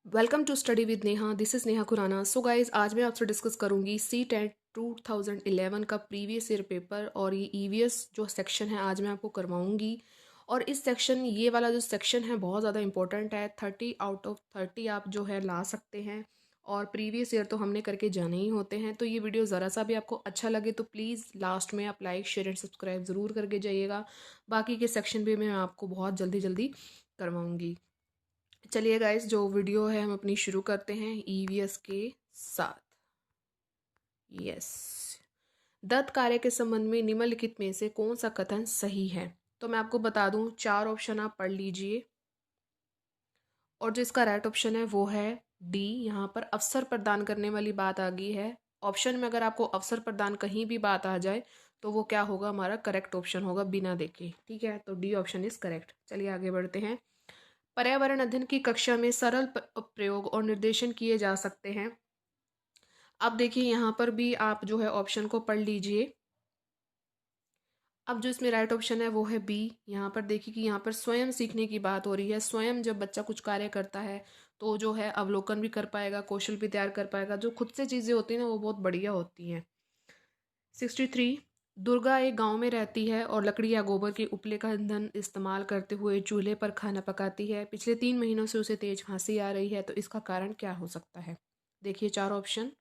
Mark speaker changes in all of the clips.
Speaker 1: Welcome to study with Neha. This is Neha Khurana. So guys, आज मैं आपसे डिस्कस करूंगी C10 2011 का प्रीवियस ईयर पेपर और ये EVS जो सेक्शन है आज मैं आपको करवाऊंगी। और इस सेक्शन ये वाला जो सेक्शन है बहुत ज़्यादा इंपॉर्टेंट है। 30 आउट ऑफ 30 आप जो है ला सकते हैं और प्रीवियस ईयर तो हमने करके जाने ही होते हैं। तो ये वीडियो ज़रा सा भी आपको अच्छा लगे तो प्लीज़ लास्ट में आप लाइक शेयर एंड सब्सक्राइब ज़रूर करके जाइएगा। बाकी के सेक्शन भी मैं आपको बहुत जल्दी जल्दी करवाऊँगी। चलिए गाइस, जो वीडियो है हम अपनी शुरू करते हैं EVS के साथ। यस, दत्त कार्य के संबंध में निम्नलिखित में से कौन सा कथन सही है? तो मैं आपको बता दूं, चार ऑप्शन आप पढ़ लीजिए और जो इसका राइट ऑप्शन है वो है डी। यहाँ पर अवसर प्रदान करने वाली बात आ गई है। ऑप्शन में अगर आपको अवसर प्रदान कहीं भी बात आ जाए तो वो क्या होगा? हमारा करेक्ट ऑप्शन होगा बिना देखे। ठीक है, तो डी ऑप्शन इज करेक्ट। चलिए आगे बढ़ते हैं। पर्यावरण अध्ययन की कक्षा में सरल प्रयोग और निर्देशन किए जा सकते हैं। अब देखिए यहाँ पर भी आप जो है ऑप्शन को पढ़ लीजिए। अब जो इसमें राइट ऑप्शन है वो है बी। यहाँ पर देखिए कि यहाँ पर स्वयं सीखने की बात हो रही है। स्वयं जब बच्चा कुछ कार्य करता है तो जो है अवलोकन भी कर पाएगा, कौशल भी तैयार कर पाएगा। जो खुद से चीज़ें होती हैं ना वो बहुत बढ़िया होती हैं। 63, दुर्गा एक गांव में रहती है और लकड़ी या गोबर के उपले का ईंधन इस्तेमाल करते हुए चूल्हे पर खाना पकाती है। पिछले 3 महीनों से उसे तेज खांसी आ रही है, तो इसका कारण क्या हो सकता है? देखिए चार ऑप्शन।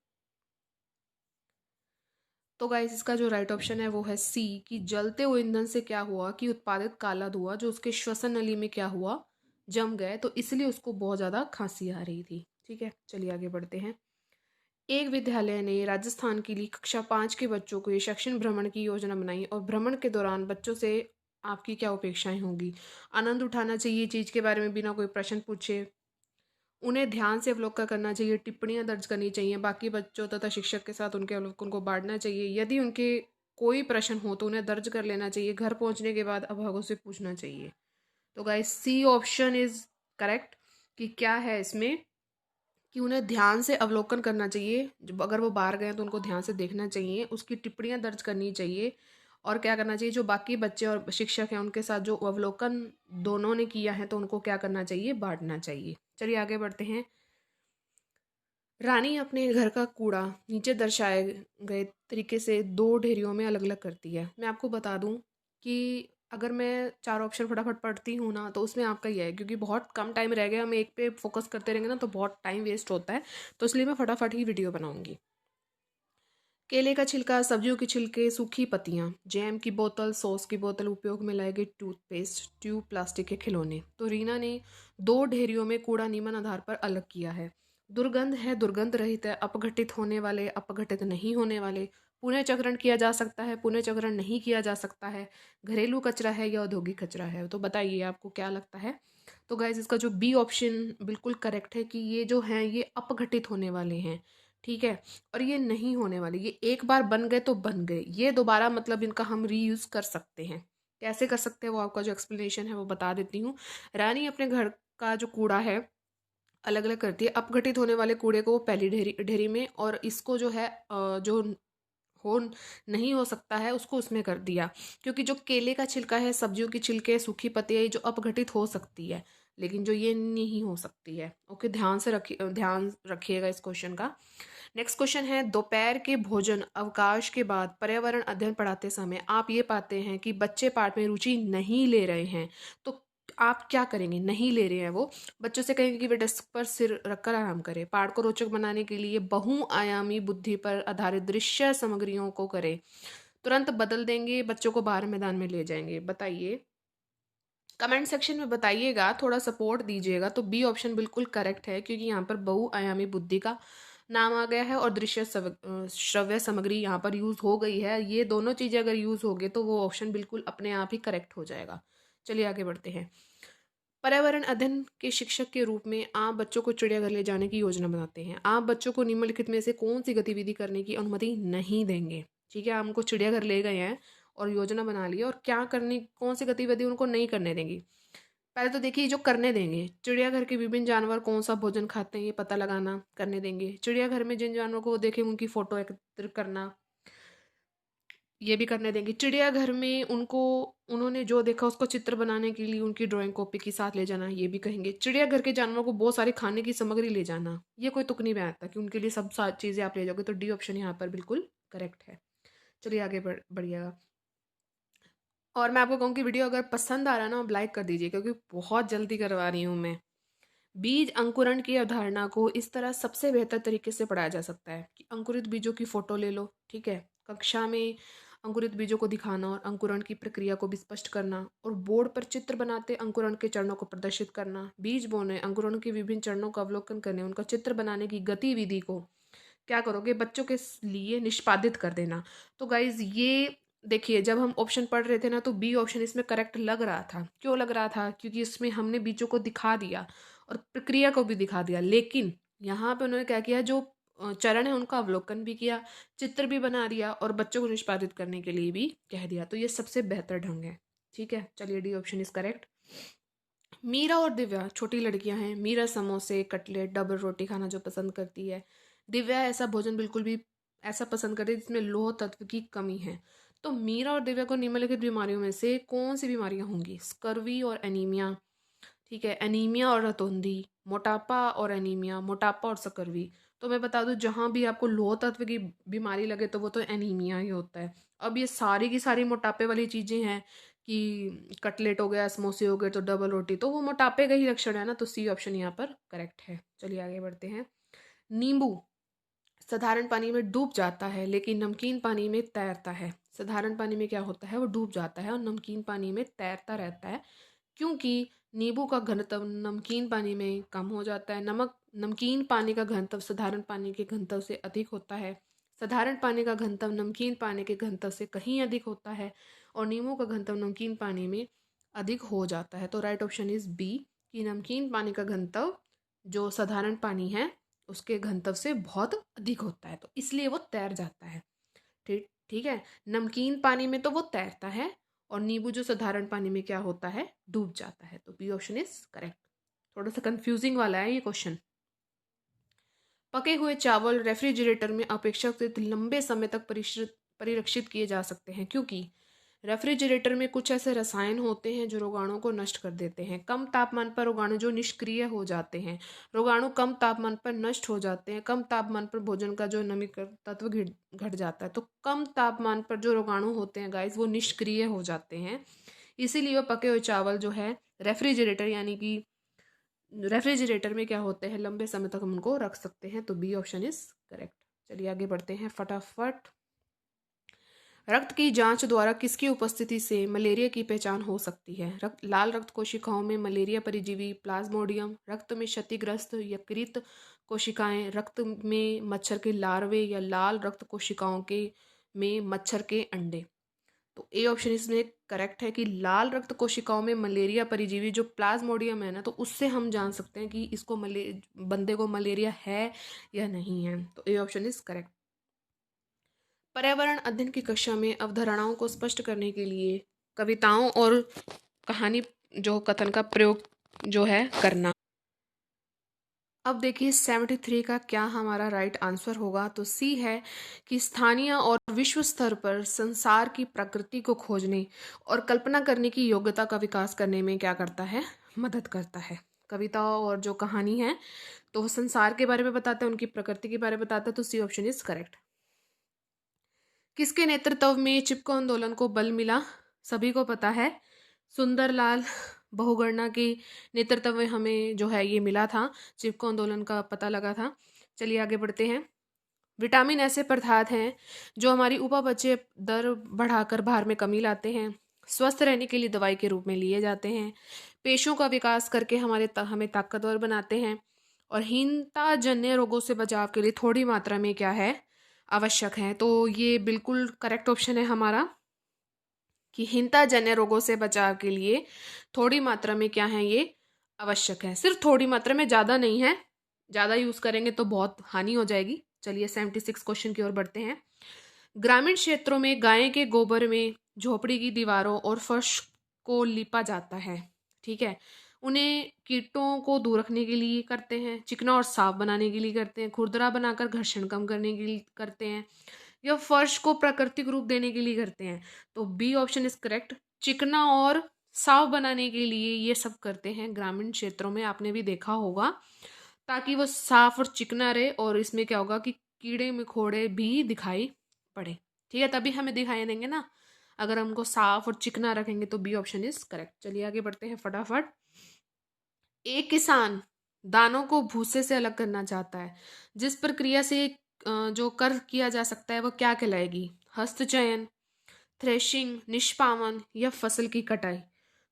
Speaker 1: तो गाइस, इसका जो राइट ऑप्शन है वो है सी, कि जलते हुए ईंधन से क्या हुआ कि उत्पादित काला धुआं जो उसके श्वसन नली में क्या हुआ, जम गए, तो इसलिए उसको बहुत ज़्यादा खांसी आ रही थी। ठीक है, चलिए आगे बढ़ते हैं। एक विद्यालय ने राजस्थान के लिए कक्षा 5 के बच्चों को ये शैक्षणिक भ्रमण की योजना बनाई और भ्रमण के दौरान बच्चों से आपकी क्या अपेक्षाएं होंगी? आनंद उठाना चाहिए चीज़ के बारे में बिना कोई प्रश्न पूछे, उन्हें ध्यान से अवलोकन करना चाहिए, टिप्पणियां दर्ज करनी चाहिए, बाकी बच्चों तथा शिक्षक के साथ उनके अवलोकन को बांटना चाहिए, यदि उनके कोई प्रश्न हो तो उन्हें दर्ज कर लेना चाहिए, घर पहुंचने के बाद अभिभावकों से पूछना चाहिए। तो guys, C option is correct. कि क्या है इसमें? कि उन्हें ध्यान से अवलोकन करना चाहिए। जब अगर वो बाहर गए तो उनको ध्यान से देखना चाहिए, उसकी टिप्पणियां दर्ज करनी चाहिए और क्या करना चाहिए, जो बाकी बच्चे और शिक्षक हैं उनके साथ जो अवलोकन दोनों ने किया है तो उनको क्या करना चाहिए? बांटना चाहिए। चलिए आगे बढ़ते हैं। रानी अपने घर का कूड़ा नीचे दर्शाए गए तरीके से दो ढेरियों में अलग अलग करती है। मैं आपको बता दूं कि अगर मैं चार ऑप्शन फटाफट पढ़ती हूँ ना तो उसमें आपका ही है, क्योंकि बहुत कम टाइम रह गया, हम एक पे फोकस करते रहेंगे ना तो बहुत टाइम वेस्ट होता है। तो इसलिए मैं फटाफट ही वीडियो बनाऊंगी। केले का छिलका, सब्जियों के छिलके, सूखी पत्तियां, जैम की बोतल, सॉस की बोतल, उपयोग में लाए गए टूथपेस्ट, ट्यूब, प्लास्टिक के खिलौने। तो रीना ने दो ढेरियों में कूड़ा नियमन आधार पर अलग किया है। दुर्गंध है, दुर्गंध रहित है, अपघटित होने वाले, अपघटित नहीं होने वाले, पुनः चक्रण किया जा सकता है, पुनः चक्रण नहीं किया जा सकता है, घरेलू कचरा है या औद्योगिक कचरा है। तो बताइए आपको क्या लगता है? तो गाइज, इसका जो बी ऑप्शन बिल्कुल करेक्ट है कि ये जो हैं ये अपघटित होने वाले हैं। ठीक है, और ये नहीं होने वाले, ये एक बार बन गए तो बन गए, ये दोबारा मतलब इनका हम रीयूज कर सकते हैं। कैसे कर सकते हैं वो आपका जो एक्सप्लेनेशन है वो बता देती हूँ। रानी अपने घर का जो कूड़ा है अलग अलग करती है। अपघटित होने वाले कूड़े को वो पहली ढेरी ढेरी में, और इसको जो है जो हो नहीं हो सकता है उसको उसमें कर दिया। क्योंकि जो केले का छिलका है, सब्जियों की छिलके, सूखी पत्तियाँ, ये जो अपघटित हो सकती है, लेकिन जो ये नहीं हो सकती है। ओके, ध्यान रखिएगा इस क्वेश्चन का। नेक्स्ट क्वेश्चन है, दोपहर के भोजन अवकाश के बाद पर्यावरण अध्ययन पढ़ाते समय आप ये पाते हैं कि बच्चे पाठ में रुचि नहीं ले रहे हैं, तो आप क्या करेंगे? नहीं ले रहे हैं वो, बच्चों से कहेंगे कि वे डेस्क पर सिर रखकर आराम करें, पाठ को रोचक बनाने के लिए बहुआयामी बुद्धि पर आधारित दृश्य सामग्रियों को करें, तुरंत बदल देंगे, बच्चों को बाहर मैदान में ले जाएंगे। बताइए, कमेंट सेक्शन में बताइएगा, थोड़ा सपोर्ट दीजिएगा। तो बी ऑप्शन बिल्कुल करेक्ट है, क्योंकि यहाँ पर बहुआयामी बुद्धि का नाम आ गया है और दृश्य श्रव्य सामग्री यहाँ पर यूज हो गई है। ये दोनों चीजें अगर यूज हो गए तो वो ऑप्शन बिल्कुल अपने आप ही करेक्ट हो जाएगा। चलिए आगे बढ़ते हैं। पर्यावरण अध्ययन के शिक्षक के रूप में आप बच्चों को चिड़ियाघर ले जाने की योजना बनाते हैं। आप बच्चों को निम्नलिखित में से कौन सी गतिविधि करने की अनुमति नहीं देंगे? ठीक है, आप उनको चिड़ियाघर ले गए हैं और योजना बना ली और क्या करनी, कौन सी गतिविधि उनको नहीं करने देंगी? पहले तो देखिए, जो करने देंगे, चिड़ियाघर के विभिन्न जानवर कौन सा भोजन खाते हैं ये पता लगाना करने देंगे। चिड़ियाघर में जिन जानवरों को वो देखें उनकी फोटो एकत्रित करना, ये भी करने देंगे। चिड़ियाघर में उनको उन्होंने जो देखा उसको चित्र बनाने के लिए उनकी ड्राइंग कॉपी के साथ ले जाना, ये भी कहेंगे। चिड़ियाघर के जानवरों को बहुत सारी खाने की सामग्री ले जाना, ये कोई तुक नहीं बनाता कि उनके लिए सब चीज़ें आप ले जाओगे, तो डी ऑप्शन यहाँ पर बिल्कुल करेक्ट है। चलिए आगे बढ़िएगा। और मैं आपको कहूँ कि वीडियो अगर पसंद आ रहा है ना, आप लाइक कर दीजिए, क्योंकि बहुत जल्दी करवा रही हूँ मैं। बीज अंकुरण की अवधारणा को इस तरह सबसे बेहतर तरीके से पढ़ाया जा सकता है कि अंकुरित बीजों की फोटो ले लो, ठीक है, कक्षा में अंकुरित बीजों को दिखाना और अंकुरण की प्रक्रिया को भी स्पष्ट करना, और बोर्ड पर चित्र बनाते अंकुरण के चरणों को प्रदर्शित करना, बीज बोने, अंकुरण के विभिन्न चरणों का अवलोकन करने, उनका चित्र बनाने की गतिविधि को क्या करोगे, बच्चों के लिए निष्पादित कर देना। तो गाइज ये देखिए, जब हम ऑप्शन पढ़ रहे थे ना, तो बी ऑप्शन इसमें करेक्ट लग रहा था। क्यों लग रहा था? क्योंकि इसमें हमने बीजों को दिखा दिया और प्रक्रिया को भी दिखा दिया, लेकिन यहाँ पे उन्होंने क्या किया, जो चरण है उनका अवलोकन भी किया, चित्र भी बना दिया और बच्चों को निष्पादित करने के लिए भी कह दिया। तो ये सबसे बेहतर ढंग है, ठीक है। चलिए, D option is correct. Meera और दिव्या छोटी लड़कियां हैं। मीरा समोसे, कटलेट, डबल रोटी खाना जो पसंद करती है। दिव्या ऐसा भोजन बिल्कुल भी ऐसा पसंद करती है जिसमें लौह तत्व की कमी है। तो मीरा और दिव्या को निम्नलिखित बीमारियों में से कौन सी बीमारियां होंगी? स्कर्वी और एनीमिया, ठीक है, एनीमिया और रतौंधी, मोटापा और एनीमिया, मोटापा और स्कर्वी। तो मैं बता दूं, जहां भी आपको लौह तत्व की बीमारी लगे तो वो तो एनीमिया ही होता है। अब ये सारी की सारी मोटापे वाली चीज़ें हैं कि कटलेट हो गया, समोसे हो गए, तो डबल रोटी, तो वो मोटापे का ही लक्षण है ना, तो सी ऑप्शन यहाँ पर करेक्ट है। चलिए आगे बढ़ते हैं। नींबू साधारण पानी में डूब जाता है लेकिन नमकीन पानी में तैरता है। साधारण पानी में क्या होता है, वो डूब जाता है, और नमकीन पानी में तैरता रहता है, क्योंकि नींबू का घनत्व नमकीन पानी में कम हो जाता है। नमकीन पानी का घनत्व साधारण पानी के घनत्व से अधिक होता है। साधारण पानी का घनत्व नमकीन पानी के घनत्व से कहीं अधिक होता है, और नींबू का घनत्व नमकीन पानी में अधिक हो जाता है। तो राइट ऑप्शन इज बी, कि नमकीन पानी का घनत्व जो साधारण पानी है उसके घनत्व से बहुत अधिक होता है, तो इसलिए वो तैर जाता है। ठीक ठीक है, नमकीन पानी में तो वो तैरता है, और नींबू जो साधारण पानी में क्या होता है, डूब जाता है। तो बी ऑप्शन इज करेक्ट। थोड़ा सा कंफ्यूजिंग वाला है ये क्वेश्चन। पके हुए चावल रेफ्रिजरेटर में अपेक्षाकृत लंबे समय तक परिरक्षित किए जा सकते हैं, क्योंकि रेफ्रिजरेटर में कुछ ऐसे रसायन होते हैं जो रोगाणु को नष्ट कर देते हैं। कम तापमान पर रोगाणु जो निष्क्रिय हो जाते हैं, रोगाणु कम तापमान पर नष्ट हो जाते हैं। कम तापमान पर भोजन का जो नमीकरण तत्व घट जाता है, तो कम तापमान पर जो रोगाणु होते हैं गाइस, वो निष्क्रिय हो जाते हैं। इसीलिए वो पके हुए चावल जो है रेफ्रिजरेटर, यानी कि रेफ्रिजरेटर में क्या होते हैं, लंबे समय तक हम उनको रख सकते हैं। तो बी ऑप्शन इज करेक्ट। चलिए आगे बढ़ते हैं फटाफट। रक्त की जांच द्वारा किसकी उपस्थिति से मलेरिया की पहचान हो सकती है? लाल रक्त कोशिकाओं में मलेरिया परिजीवी प्लाज्मोडियम, रक्त में क्षतिग्रस्त यकृत कोशिकाएं, रक्त में मच्छर के लार्वे, या लाल रक्त कोशिकाओं के में मच्छर के अंडे। तो ए ऑप्शन इसमें करेक्ट है कि लाल रक्त कोशिकाओं में मलेरिया परिजीवी जो प्लाज्मोडियम है ना, तो उससे हम जान सकते हैं कि इसको बंदे को मलेरिया है या नहीं है। तो ए ऑप्शन इज करेक्ट। पर्यावरण अध्ययन की कक्षा में अवधारणाओं को स्पष्ट करने के लिए कविताओं और कहानी जो कथन का प्रयोग जो है करना। अब देखिए 73 का क्या हमारा राइट आंसर होगा। तो सी है कि स्थानीय और विश्व स्तर पर संसार की प्रकृति को खोजने और कल्पना करने की योग्यता का विकास करने में क्या करता है, मदद करता है। कविता और जो कहानी है तो वो संसार के बारे में बताता है, उनकी प्रकृति के बारे में बताता है। तो सी ऑप्शन इज करेक्ट। किसके नेतृत्व में चिपको आंदोलन को बल मिला? सभी को पता है, सुंदरलाल बहुगणना के नेतृत्व में हमें जो है ये मिला था, चिपको आंदोलन का पता लगा था। चलिए आगे बढ़ते हैं। विटामिन ऐसे पदार्थ हैं जो हमारी उपापचय दर बढ़ाकर भार में कमी लाते हैं, स्वस्थ रहने के लिए दवाई के रूप में लिए जाते हैं, पेशियों का विकास करके हमें ताकतवर बनाते हैं, और हीनता जन्य रोगों से बचाव के लिए थोड़ी मात्रा में क्या है, आवश्यक है। तो ये बिल्कुल करेक्ट ऑप्शन है हमारा कि हीनता जन्य रोगों से बचाव के लिए थोड़ी मात्रा में क्या है, ये आवश्यक है। सिर्फ थोड़ी मात्रा में, ज़्यादा नहीं है, ज़्यादा यूज़ करेंगे तो बहुत हानि हो जाएगी। चलिए 76 क्वेश्चन की ओर बढ़ते हैं। ग्रामीण क्षेत्रों में गाय के गोबर में झोपड़ी की दीवारों और फर्श को लिपा जाता है, ठीक है। उन्हें कीटों को दूर रखने के लिए करते हैं, चिकना और साफ बनाने के लिए करते हैं, खुरदरा बनाकर घर्षण कम करने के लिए करते हैं, या फर्श को प्राकृतिक रूप देने के लिए करते हैं? तो बी ऑप्शन इज करेक्ट। चिकना और साफ बनाने के लिए ये सब करते हैं ग्रामीण क्षेत्रों में, आपने भी देखा होगा, ताकि वो साफ और चिकना रहे, और इसमें क्या होगा कि कीड़े मकोड़े भी दिखाई पड़े। ठीक है, तभी हमें दिखाई देंगे ना, अगर हमको साफ और चिकना रखेंगे। तो बी ऑप्शन इज करेक्ट। चलिए आगे बढ़ते हैं फटाफट। एक किसान दानों को भूसे से अलग करना चाहता है, जिस प्रक्रिया से जो कर किया जा सकता है वो क्या कहलाएगी? हस्तचयन, थ्रेशिंग, निष्पावन या फसल की कटाई?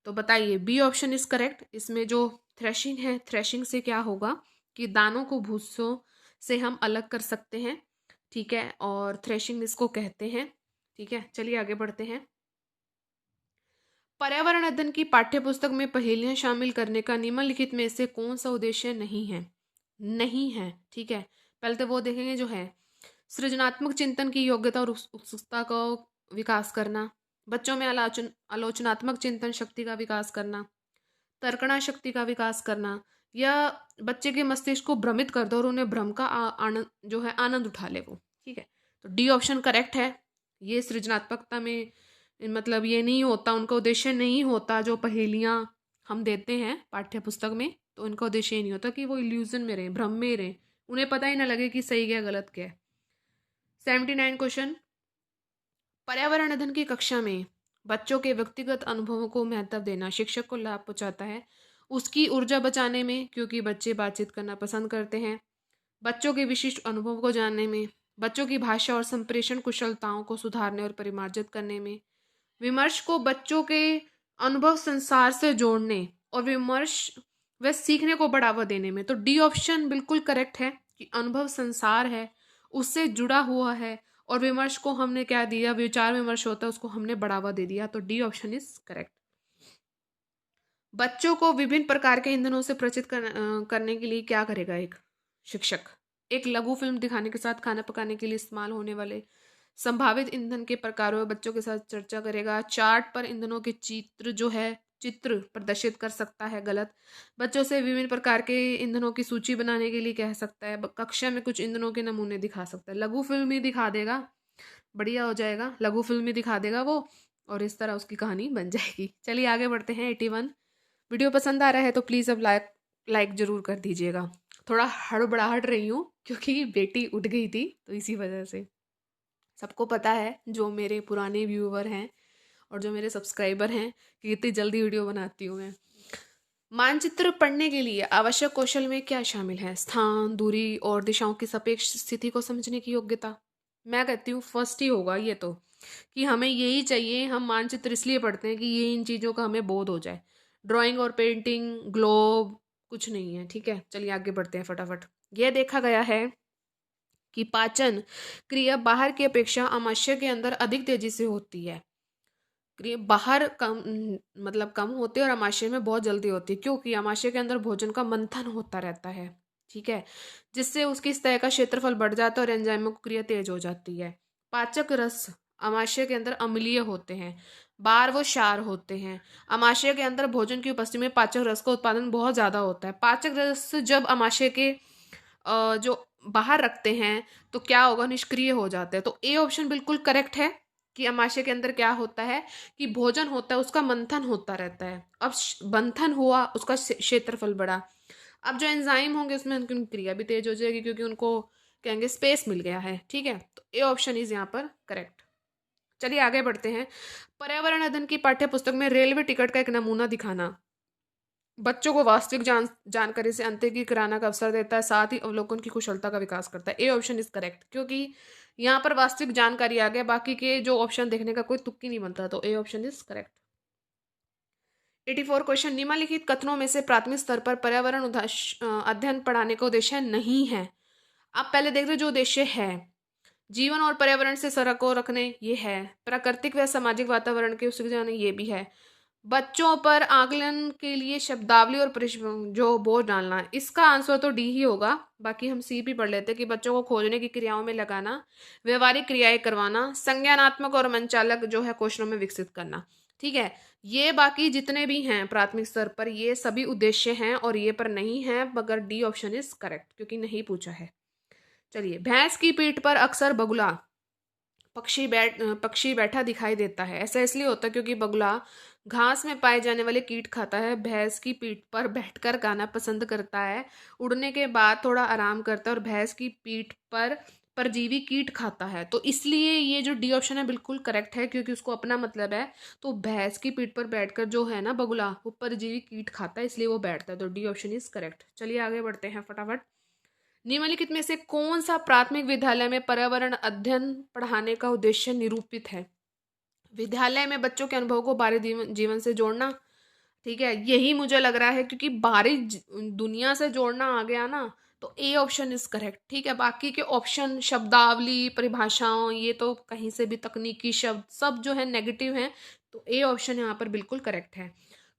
Speaker 1: तो बताइए, बी ऑप्शन इज करेक्ट। इसमें जो थ्रेशिंग है, थ्रेशिंग से क्या होगा कि दानों को भूसों से हम अलग कर सकते हैं। ठीक है, और थ्रेशिंग इसको कहते हैं। ठीक है, चलिए आगे बढ़ते हैं। पर्यावरण अध्ययन की पाठ्यपुस्तक में पहेलियां शामिल करने का निम्नलिखित में से कौन सा उद्देश्य नहीं है? नहीं है, ठीक है। पहले तो वो देखेंगे जो है, सृजनात्मक चिंतन की योग्यता और उत्सुकता को विकास करना, बच्चों में आलोचनात्मक चिंतन शक्ति का विकास करना, तर्कणा शक्ति का विकास करना, या बच्चे के मस्तिष्क को भ्रमित कर दो और उन्हें भ्रम का आनंद जो है आनंद उठा ले वो। ठीक है, तो डी ऑप्शन करेक्ट है। ये सृजनात्मकता में मतलब ये नहीं होता, उनका उद्देश्य नहीं होता जो पहेलियां हम देते हैं पाठ्य पुस्तक में, तो उनका उद्देश्य ये नहीं होता कि वो इल्यूजन में रहे, भ्रम में रहे, उन्हें पता ही ना लगे कि सही क्या गलत क्या है। 79 क्वेश्चन। पर्यावरण अध्ययन की कक्षा में बच्चों के व्यक्तिगत अनुभवों को महत्व देना शिक्षक को लाभ पहुंचाता है उसकी ऊर्जा बचाने में, क्योंकि बच्चे बातचीत करना पसंद करते हैं, बच्चों के विशिष्ट अनुभव को जानने में, बच्चों की भाषा और संप्रेषण कुशलताओं को सुधारने और परिमार्जित करने में, विमर्श को बच्चों के अनुभव संसार से जोड़ने और विमर्श व सीखने को बढ़ावा देने में। तो डी ऑप्शन बिल्कुल करेक्ट है कि अनुभव संसार है, उससे जुड़ा हुआ है, और विमर्श को हमने क्या दिया, विचार विमर्श होता है, उसको हमने बढ़ावा दे दिया। तो डी ऑप्शन इज करेक्ट। बच्चों को विभिन्न प्रकार के ईंधनों से परिचित करने के लिए क्या करेगा एक शिक्षक? एक लघु फिल्म दिखाने के साथ खाना पकाने के लिए इस्तेमाल होने वाले संभावित ईंधन के प्रकारों में बच्चों के साथ चर्चा करेगा। चार्ट पर ईंधनों के चित्र प्रदर्शित कर सकता है, गलत। बच्चों से विभिन्न प्रकार के ईंधनों की सूची बनाने के लिए कह सकता है। कक्षा में कुछ ईंधनों के नमूने दिखा सकता है। लघु फिल्म ही दिखा देगा, बढ़िया हो जाएगा, लघु फिल्म ही दिखा देगा वो, और इस तरह उसकी कहानी बन जाएगी। चलिए आगे बढ़ते हैं। 81। वीडियो पसंद आ रहा है तो प्लीज़ अब लाइक ज़रूर कर दीजिएगा। थोड़ा हड़बड़ाहट रही हूँ क्योंकि बेटी उठ गई थी, तो इसी वजह से। सबको पता है, जो मेरे पुराने व्यूअर हैं और जो मेरे सब्सक्राइबर हैं, कि इतनी जल्दी वीडियो बनाती हूँ मैं। मानचित्र पढ़ने के लिए आवश्यक कौशल में क्या शामिल है? स्थान, दूरी और दिशाओं की सापेक्ष स्थिति को समझने की योग्यता। मैं कहती हूँ फर्स्ट ही होगा ये तो, कि हमें यही चाहिए। हम मानचित्र इसलिए पढ़ते हैं कि ये इन चीज़ों का हमें बोध हो जाए। ड्राइंग और पेंटिंग, ग्लोब कुछ नहीं है। ठीक है, चलिए आगे बढ़ते हैं फटाफट। यह देखा गया है कि पाचन क्रिया बाहर की अपेक्षा आमाशय के अंदर अधिक तेजी से होती है। क्रिया बाहर मतलब कम होती है और आमाशय में बहुत जल्दी होती है, क्योंकि आमाशय के अंदर भोजन का मंथन होता रहता है। ठीक है, जिससे उसकी सतह का क्षेत्रफल बढ़ जाता है और एंजाइमों की क्रिया तेज हो जाती है। पाचक रस आमाशय के अंदर अम्लीय होते हैं, बार व क्षार होते हैं। आमाशय के अंदर भोजन की उपस्थिति में पाचक रस का उत्पादन बहुत ज़्यादा होता है। पाचक रस जब आमाशय के जो बाहर रखते हैं तो क्या होगा, निष्क्रिय हो जाते हैं। तो ए ऑप्शन बिल्कुल करेक्ट है कि आमाशय के अंदर क्या होता है कि भोजन होता है, उसका मंथन होता रहता है। अब मंथन हुआ, उसका क्षेत्रफल बढ़ा, अब जो एंजाइम होंगे उसमें उनकी क्रिया भी तेज हो जाएगी, क्योंकि उनको कहेंगे स्पेस मिल गया है। ठीक है, तो ए ऑप्शन इज यहाँ पर करेक्ट। चलिए आगे बढ़ते हैं। पर्यावरण अध्ययन की पाठ्य पुस्तक में रेलवे टिकट का एक नमूना दिखाना बच्चों को वास्तविक जानकारी से अंतर्ज्ञान कराना का अवसर देता है, साथ ही अवलोकन की कुशलता का विकास करता है। ए ऑप्शन इज करेक्ट, क्योंकि यहाँ पर वास्तविक जानकारी आ गया, बाकी के जो ऑप्शन देखने का कोई तुक्की नहीं बनता। तो A option is correct. 84 question. निम्नलिखित कथनों में से प्राथमिक स्तर पर पर्यावरण अध्ययन पढ़ाने का उद्देश्य नहीं है। आप पहले देख रहे, जो उद्देश्य है जीवन और पर्यावरण से सड़क को रखने, ये है। प्राकृतिक व सामाजिक वातावरण के उसके जाने, ये भी है। बच्चों पर आकलन के लिए शब्दावली और जो बोझ डालना, इसका आंसर तो डी ही होगा। बाकी हम सी भी पढ़ लेते कि बच्चों को खोजने की क्रियाओं में लगाना, व्यवहारिक क्रियाएं करवाना, संज्ञानात्मक और मनचालक जो है कौशलों में विकसित करना। ठीक है, ये बाकी जितने भी हैं प्राथमिक स्तर पर, ये सभी उद्देश्य हैं और ये पर नहीं है, मगर डी ऑप्शन इज करेक्ट, क्योंकि नहीं पूछा है। चलिए, भैंस की पीठ पर अक्सर बगुला पक्षी बैठा दिखाई देता है। ऐसा इसलिए होता है क्योंकि बगुला घास में पाए जाने वाले कीट खाता है, भैंस की पीठ पर बैठकर गाना पसंद करता है, उड़ने के बाद थोड़ा आराम करता है और भैंस की पीठ पर परजीवी कीट खाता है। तो इसलिए ये जो डी ऑप्शन है बिल्कुल करेक्ट है, क्योंकि उसको अपना मतलब है। तो भैंस की पीठ पर बैठकर जो है ना बगुला, वो परजीवी कीट खाता है, इसलिए वो बैठता है। तो डी ऑप्शन इज करेक्ट। चलिए आगे बढ़ते हैं फटाफट। निम्नलिखित में से कौन सा प्राथमिक विद्यालय में पर्यावरण अध्ययन पढ़ाने का उद्देश्य निरूपित है? विद्यालय में बच्चों के अनुभव को बाहरी जीवन से जोड़ना। ठीक है, यही मुझे लग रहा है, क्योंकि बाहरी दुनिया से जोड़ना आ गया ना, तो ए ऑप्शन इज करेक्ट। ठीक है, बाकी के ऑप्शन शब्दावली परिभाषाओं ये तो कहीं से भी तकनीकी शब्द सब जो है नेगेटिव हैं, तो ए ऑप्शन यहाँ पर बिल्कुल करेक्ट है।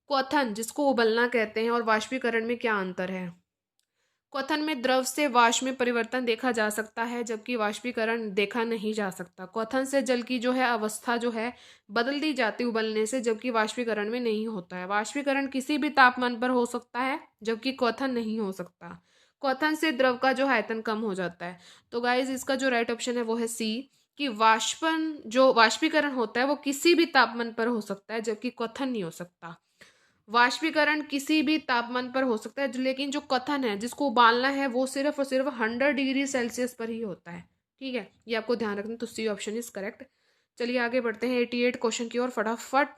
Speaker 1: क्वथन, जिसको उबलना कहते हैं, और वाष्पीकरण में क्या अंतर है? क्वथन में द्रव से वाष्प में परिवर्तन देखा जा सकता है, जबकि वाष्पीकरण देखा नहीं जा सकता। क्वथन से जल की जो है अवस्था जो है बदल दी जाती उबलने से, जबकि वाष्पीकरण में नहीं होता है। वाष्पीकरण किसी भी तापमान पर हो सकता है, जबकि क्वथन नहीं हो सकता। क्वथन से द्रव का जो आयतन कम हो जाता है। तो गाइज इसका जो राइट ऑप्शन है वो है सी, कि वाष्पन जो वाष्पीकरण होता है वो किसी भी तापमान पर हो सकता है, जबकि क्वथन नहीं हो सकता। वाष्पीकरण किसी भी तापमान पर हो सकता है, लेकिन जो कथन है जिसको उबालना है वो सिर्फ और सिर्फ 100 डिग्री सेल्सियस पर ही होता है। ठीक है, ये आपको ध्यान रखना। तो सी ऑप्शन इज करेक्ट। चलिए आगे बढ़ते हैं 88 क्वेश्चन की ओर फटाफट।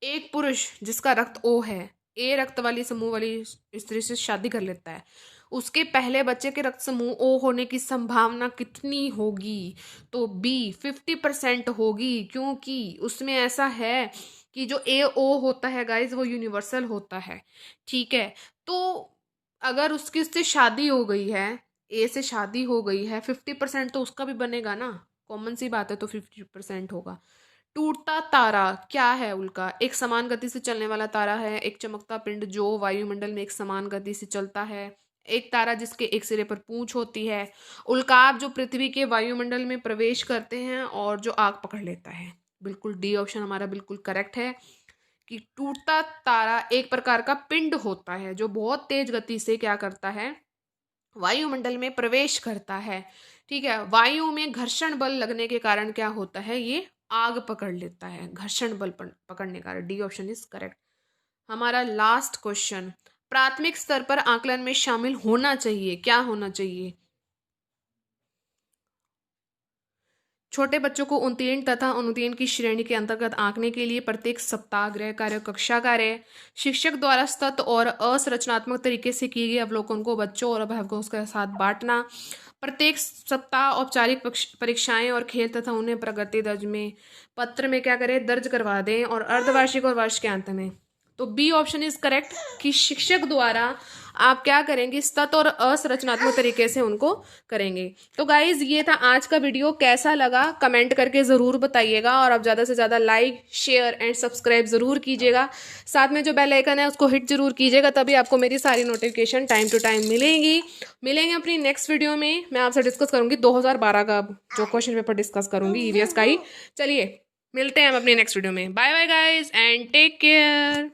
Speaker 1: एक पुरुष जिसका रक्त ओ है, ए रक्त वाली समूह वाली स्त्री से शादी कर लेता है, उसके पहले बच्चे के रक्त समूह ओ होने की संभावना कितनी होगी? तो बी 50% होगी, क्योंकि उसमें ऐसा है कि जो ए ओ होता है गाइज वो यूनिवर्सल होता है। ठीक है, तो अगर उसकी उससे शादी हो गई है, ए से शादी हो गई है, 50% तो उसका भी बनेगा ना, कॉमन सी बात है, तो 50% होगा। टूटता तारा क्या है उल्का? एक समान गति से चलने वाला तारा है, एक चमकता पिंड जो वायुमंडल में एक समान गति से चलता है, एक तारा जिसके एक सिरे पर पूंछ होती है, उल्काब जो पृथ्वी के वायुमंडल में प्रवेश करते हैं और जो आग पकड़ लेता है। बिल्कुल डी ऑप्शन हमारा बिल्कुल करेक्ट है, कि टूटता तारा एक प्रकार का पिंड होता है जो बहुत तेज गति से क्या करता है, वायुमंडल में प्रवेश करता है। ठीक है, वायु में घर्षण बल लगने के कारण क्या होता है, ये आग पकड़ लेता है, घर्षण बल पकड़ने का। D option is correct. हमारा लास्ट क्वेश्चन, प्राथमिक स्तर पर आकलन में शामिल होना चाहिए, क्या होना चाहिए? छोटे बच्चों को उत्तीर्ण तथा अनुत्तीर्ण की श्रेणी के अंतर्गत आंकने के लिए प्रत्येक सप्ताह गृह कार्य, कक्षा कार्य, शिक्षक द्वारा सतत और असंरचनात्मक तरीके से किए गए अवलोकन को बच्चों और अभिभावकों के साथ बांटना, प्रत्येक सप्ताह औपचारिक परीक्षाएं और खेल तथा उन्हें प्रगति दर्ज में पत्र में क्या करें, दर्ज करवा दें, और अर्धवार्षिक और वर्ष के अंत में। तो बी ऑप्शन इज करेक्ट, कि शिक्षक द्वारा आप क्या करेंगे, सतत और असंरचनात्मक तरीके से उनको करेंगे। तो गाइज ये था आज का वीडियो, कैसा लगा कमेंट करके ज़रूर बताइएगा, और आप ज़्यादा से ज़्यादा लाइक शेयर एंड सब्सक्राइब ज़रूर कीजिएगा। साथ में जो बेल आइकन है उसको हिट जरूर कीजिएगा, तभी आपको मेरी सारी नोटिफिकेशन टाइम टू टाइम मिलेंगी। मिलेंगे अपनी नेक्स्ट वीडियो में, मैं आपसे डिस्कस करूंगी 2012 का जो क्वेश्चन पेपर डिस्कस करूंगी ईवीएस का ही। चलिए मिलते हैं हम अपनी नेक्स्ट वीडियो में। Bye bye guys and take care.